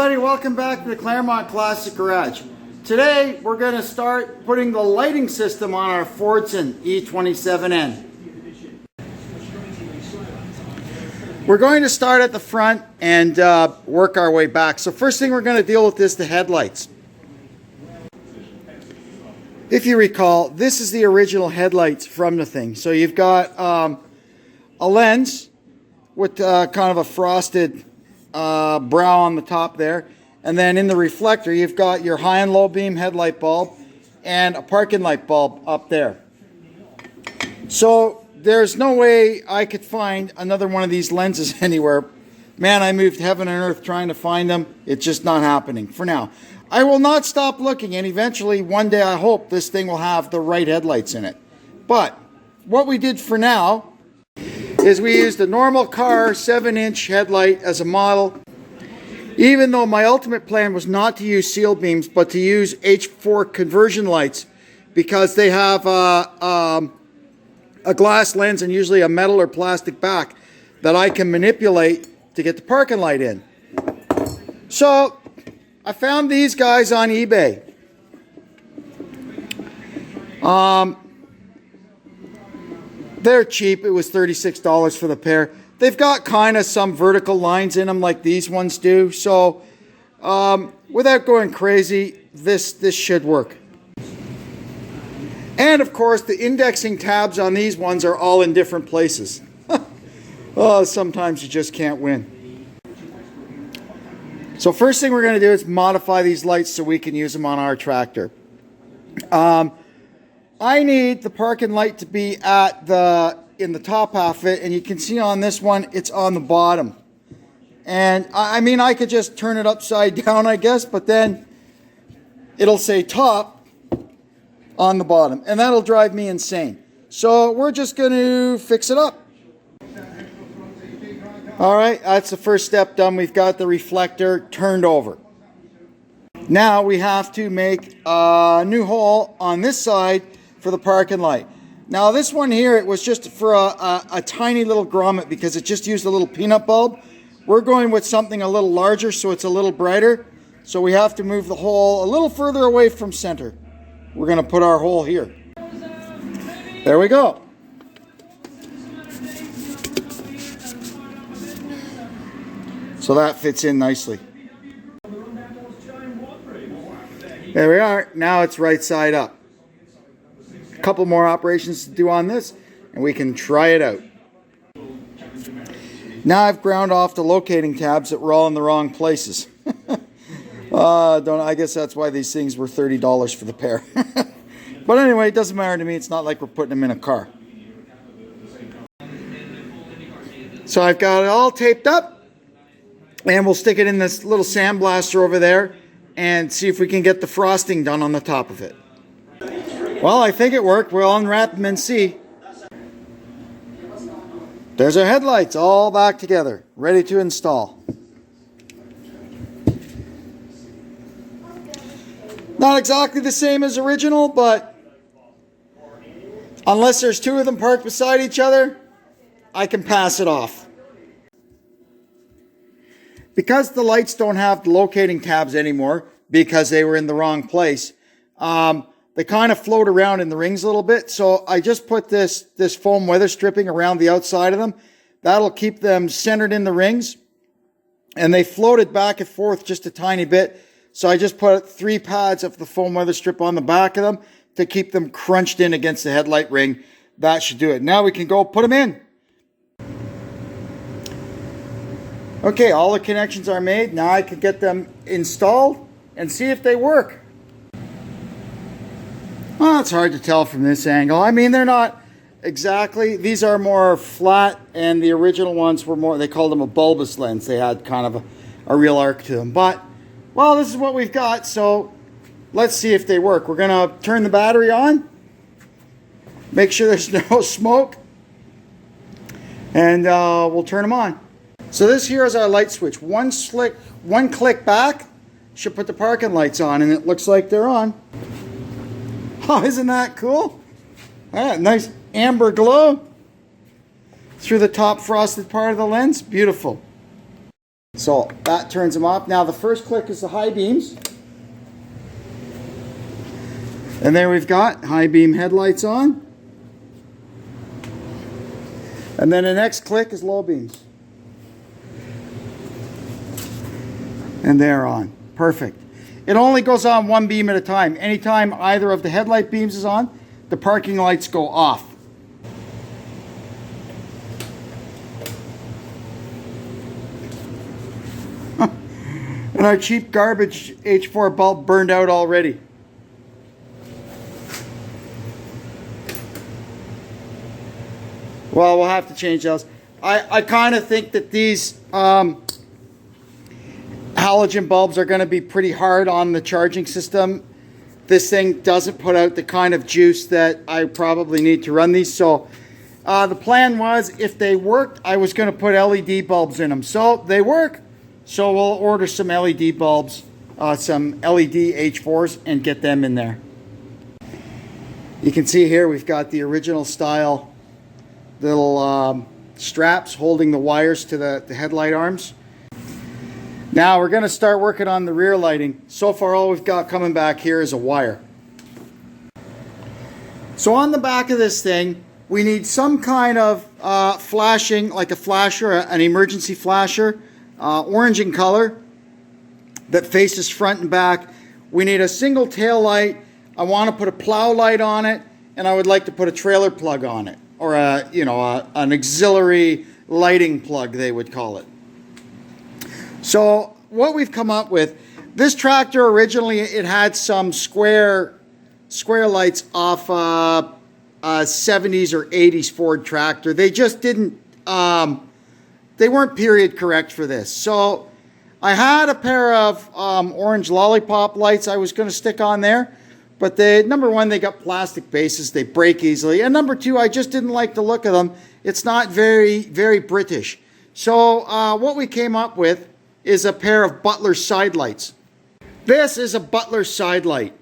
everybody, welcome back to the Claremont Classic Garage. Today we're going to start putting the lighting system on our Fordson E27N. We're going to start at the front and work our way back. So first thing we're going to deal with is the headlights. If you recall, this is the original headlights from the thing. So you've got a lens with kind of a frosted brow on the top there, and then in the reflector you've got your high and low beam headlight bulb and a parking light bulb up there. So there's no way I could find another one of these lenses anywhere. Man, I moved heaven and earth trying to find them. It's just not happening for now. I will not stop looking, and eventually one day I hope this thing will have the right headlights in it. But what we did for now is we used a normal car 7-inch headlight as a model, even though my ultimate plan was not to use seal beams but to use H4 conversion lights, because they have a glass lens and usually a metal or plastic back that I can manipulate to get the parking light in. So I found these guys on eBay. They're cheap. It was $36 for the pair. They've got kind of some vertical lines in them like these ones do. So without going crazy, this should work. And of course, the indexing tabs on these ones are all in different places. Oh, sometimes you just can't win. So first thing we're going to do is modify these lights so we can use them on our tractor. I need the parking light to be in the top half of it, and you can see on this one it's on the bottom. And I mean, I could just turn it upside down, I guess, but then it'll say top on the bottom, and that'll drive me insane. So we're just going to fix it up. All right, that's the first step done. We've got the reflector turned over. Now we have to make a new hole on this side for the parking light. Now this one here, it was just for a tiny little grommet because it just used a little peanut bulb. We're going with something a little larger so it's a little brighter. So we have to move the hole a little further away from center. We're going to put our hole here. There we go. So that fits in nicely. There we are. Now it's right side up. A couple more operations to do on this and we can try it out. Now I've ground off the locating tabs that were all in the wrong places. I guess that's why these things were $30 for the pair. But anyway, it doesn't matter to me. It's not like we're putting them in a car. So I've got it all taped up, and we'll stick it in this little sandblaster over there and see if we can get the frosting done on the top of it. Well, I think it worked. We'll unwrap them and see. There's our headlights all back together, ready to install. Not exactly the same as original, but unless there's two of them parked beside each other, I can pass it off. Because the lights don't have the locating tabs anymore, because they were in the wrong place, they kind of float around in the rings a little bit. So I just put this foam weather stripping around the outside of them. That'll keep them centered in the rings. And they floated back and forth just a tiny bit. So I just put 3 pads of the foam weather strip on the back of them to keep them crunched in against the headlight ring. That should do it. Now we can go put them in. Okay, all the connections are made. Now I can get them installed and see if they work. Well, it's hard to tell from this angle. I mean, they're not exactly. These are more flat, and the original ones were more, they called them a bulbous lens. They had kind of a real arc to them. But, well, this is what we've got, so let's see if they work. We're going to turn the battery on, make sure there's no smoke, and we'll turn them on. So this here is our light switch. One click back should put the parking lights on, and it looks like they're on. Oh, isn't that cool? Nice amber glow through the top frosted part of the lens. Beautiful. So that turns them off. Now the first click is the high beams. And there we've got high beam headlights on. And then the next click is low beams. And they're on. Perfect. It only goes on one beam at a time. Anytime either of the headlight beams is on, the parking lights go off. And our cheap garbage H4 bulb burned out already. Well, we'll have to change those. I kind of think that these halogen bulbs are going to be pretty hard on the charging system. This thing doesn't put out the kind of juice that I probably need to run these. So the plan was, if they worked, I was going to put LED bulbs in them. So they work. So we'll order some LED bulbs, some LED H4s, and get them in there. You can see here we've got the original style little straps holding the wires to the headlight arms. Now we're going to start working on the rear lighting. So far all we've got coming back here is a wire. So on the back of this thing, we need some kind of flashing, like a flasher, an emergency flasher, orange in color, that faces front and back. We need a single tail light. I want to put a plow light on it, and I would like to put a trailer plug on it, or an auxiliary lighting plug, they would call it. So what we've come up with, this tractor originally, it had some square lights off a 70s or 80s Ford tractor. They just didn't, they weren't period correct for this. So I had a pair of orange lollipop lights I was going to stick on there. But number one, they got plastic bases. They break easily. And number two, I just didn't like the look of them. It's not very, very British. So what we came up with is a pair of Butler side lights. This is a Butler side light.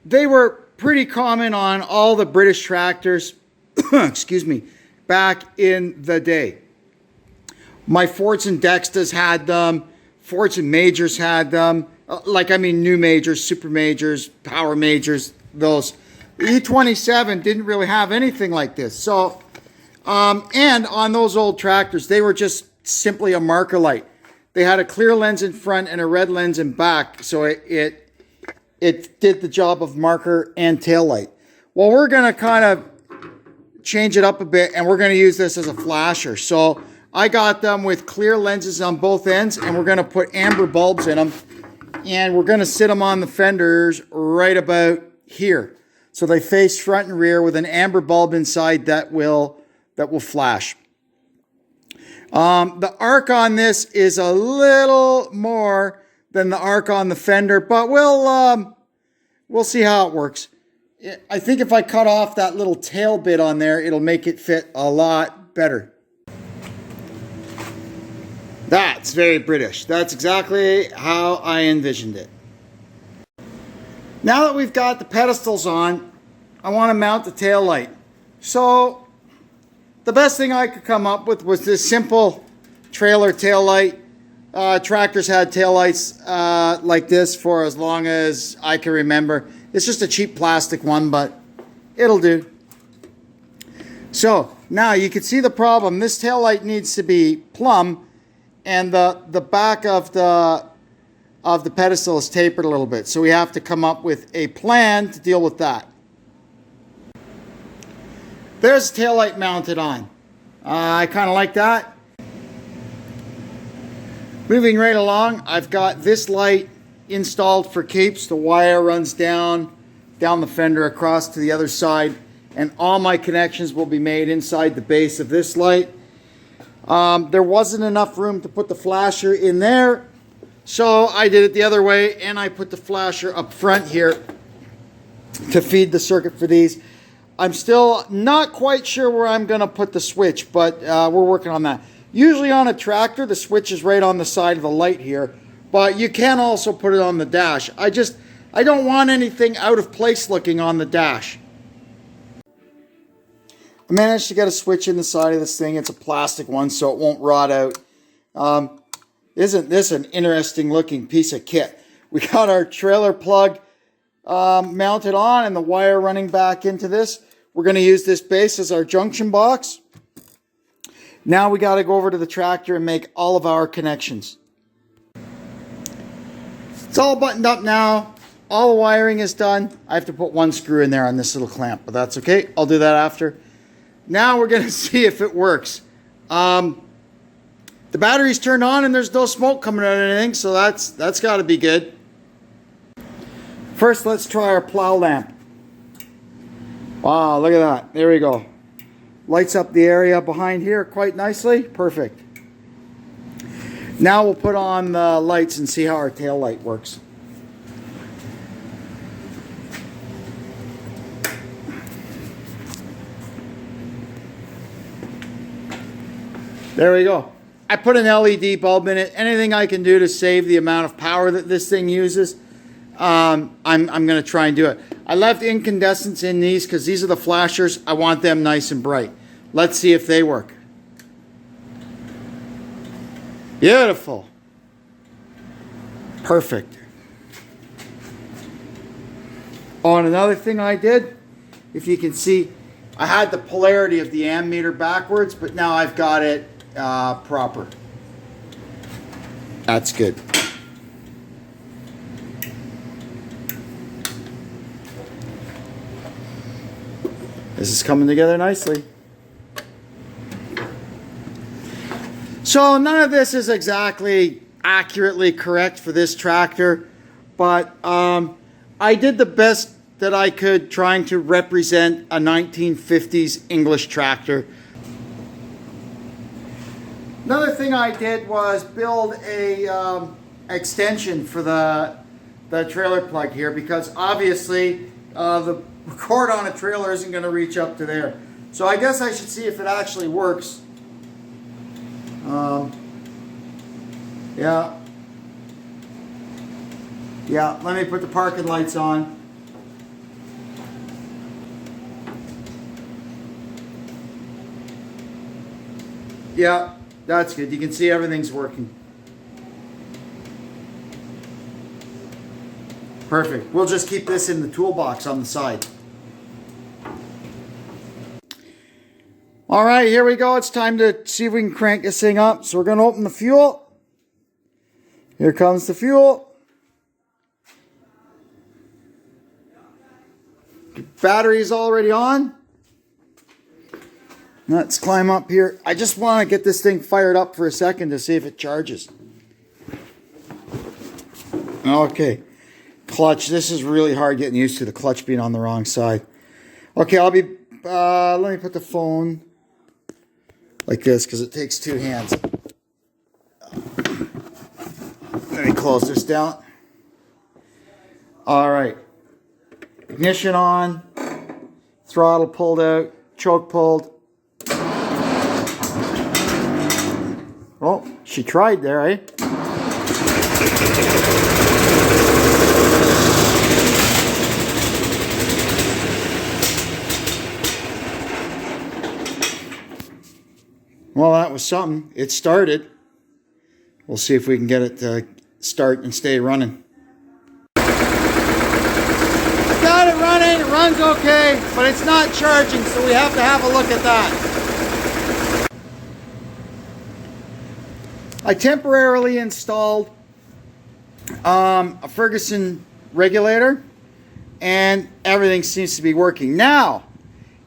They were pretty common on all the British tractors, excuse me, back in the day. My Fordson Dextas had them. Fordson Majors had them. New majors, super majors, power majors, those. The E27 didn't really have anything like this. So, and on those old tractors, they were just simply a marker light. They had a clear lens in front and a red lens in back. So it did the job of marker and tail light. Well, we're going to kind of change it up a bit, and we're going to use this as a flasher. So I got them with clear lenses on both ends, and we're going to put amber bulbs in them. And we're going to sit them on the fenders right about here. So they face front and rear with an amber bulb inside that will flash. The arc on this is a little more than the arc on the fender, but we'll see how it works. I think if I cut off that little tail bit on there, it'll make it fit a lot better. That's very British. That's exactly how I envisioned it. Now that we've got the pedestals on, I want to mount the tail light. So the best thing I could come up with was this simple trailer tail light. Tractors had tail lights like this for as long as I can remember. It's just a cheap plastic one, but it'll do. So now you can see the problem. This tail light needs to be plumb, and the back of the pedestal is tapered a little bit. So we have to come up with a plan to deal with that. There's the tail light mounted on. I kind of like that. Moving right along, I've got this light installed for keeps. The wire runs down the fender across to the other side, and all my connections will be made inside the base of this light. There wasn't enough room to put the flasher in there, so I did it the other way, and I put the flasher up front here to feed the circuit for these. I'm still not quite sure where I'm going to put the switch, but we're working on that. Usually on a tractor, the switch is right on the side of the light here, but you can also put it on the dash. I don't want anything out of place looking on the dash. I managed to get a switch in the side of this thing. It's a plastic one, so it won't rot out. Isn't this an interesting looking piece of kit? We got our trailer plug mounted on and the wire running back into this. We're going to use this base as our junction box. Now we got to go over to the tractor and make all of our connections. It's all buttoned up now. All the wiring is done. I have to put one screw in there on this little clamp, but that's okay. I'll do that after. Now we're going to see if it works. The battery's turned on and there's no smoke coming out of anything, so that's got to be good. First, let's try our plow lamp. Wow, look at that. There we go. Lights up the area behind here quite nicely. Perfect. Now we'll put on the lights and see how our tail light works. There we go. I put an LED bulb in it. Anything I can do to save the amount of power that this thing uses, I'm going to try and do it. I left incandescents in these because these are the flashers. I want them nice and bright. Let's see if they work. Beautiful. Perfect. Oh, and another thing I did, if you can see, I had the polarity of the ammeter backwards, but now I've got it proper. That's good. This is coming together nicely. So none of this is exactly accurately correct for this tractor, but I did the best that I could trying to represent a 1950s English tractor. Another thing I did was build a extension for the trailer plug here, because obviously the cord on a trailer isn't going to reach up to there. So I guess I should see if it actually works. Yeah, let me put the parking lights on. Yeah, that's good. You can see everything's working. Perfect. We'll just keep this in the toolbox on the side. All right, here we go. It's time to see if we can crank this thing up. So we're going to open the fuel. Here comes the fuel. Battery is already on. Let's climb up here. I just want to get this thing fired up for a second to see if it charges. Okay. Clutch. This is really hard getting used to the clutch being on the wrong side. Okay, let me put the phone like this because it takes two hands. Let me close this down. All right. Ignition on. Throttle pulled out. Choke pulled. Oh, she tried there, eh? Well, that was something. It started. We'll see if we can get it to start and stay running. I got it running. It runs okay, but it's not charging, so we have to have a look at that. I temporarily installed a Fordson regulator, and everything seems to be working. Now,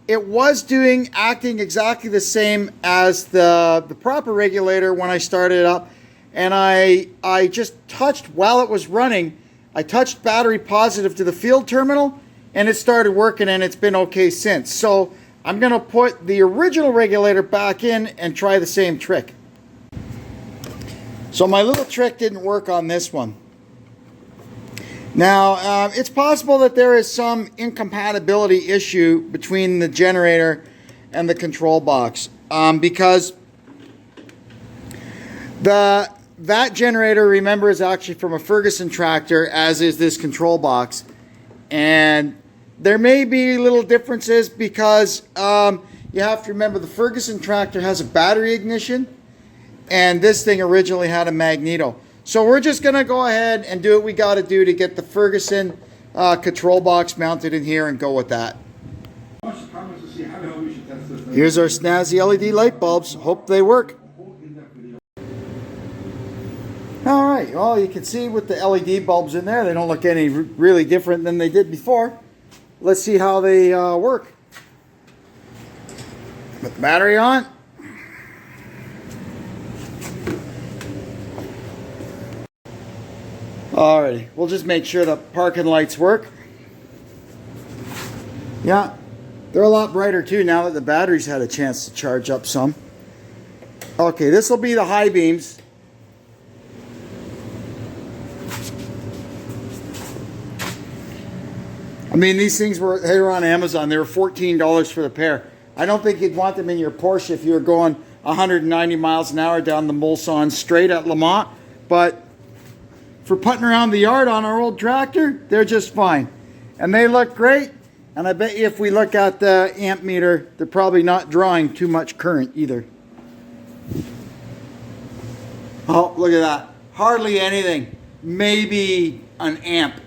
it was acting exactly the same as the proper regulator when I started it up, and I just touched, while it was running, I touched battery positive to the field terminal, and it started working, and it's been okay since. So I'm going to put the original regulator back in and try the same trick. So my little trick didn't work on this one. Now, it's possible that there is some incompatibility issue between the generator and the control box, because that generator, remember, is actually from a Fordson tractor, as is this control box. And there may be little differences because you have to remember the Fordson tractor has a battery ignition, And this thing originally had a magneto. So we're just going to go ahead and do what we got to do to get the Ferguson control box mounted in here and go with that. Here's our snazzy LED light bulbs. Hope they work. All right, well, you can see with the LED bulbs in there, they don't look any really different than they did before. Let's see how they work. Put the battery on. Alrighty, we'll just make sure the parking lights work. Yeah, they're a lot brighter too now that the batteries had a chance to charge up some. Okay, this will be the high beams. I mean, these things they were on Amazon. They were $14 for the pair. I don't think you'd want them in your Porsche if you were going 190 miles an hour down the Mulsanne straight at Lamont. But for putting around the yard on our old tractor, they're just fine. And they look great. And I bet you if we look at the amp meter, they're probably not drawing too much current either. Oh, look at that. Hardly anything. Maybe an amp.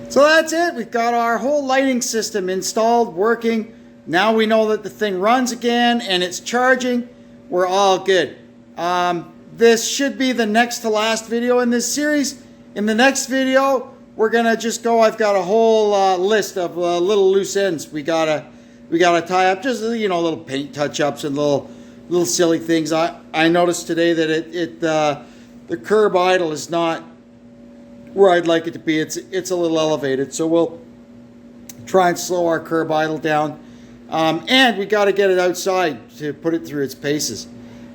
So that's it. We've got our whole lighting system installed, working. Now we know that the thing runs again and it's charging. We're all good. This should be the next to last video in this series. In the next video, we're gonna just go. I've got a whole list of little loose ends we gotta tie up. Just little paint touch-ups and little silly things. I noticed today that the curb idle is not where I'd like it to be. It's a little elevated, so we'll try and slow our curb idle down. And we got to get it outside to put it through its paces.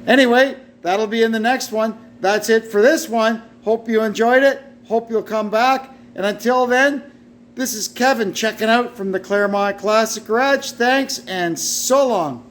Anyway, that'll be in the next one. That's it for this one. Hope you enjoyed it. Hope you'll come back. And until then, this is Kevin checking out from the Claremont Classic Garage. Thanks and so long.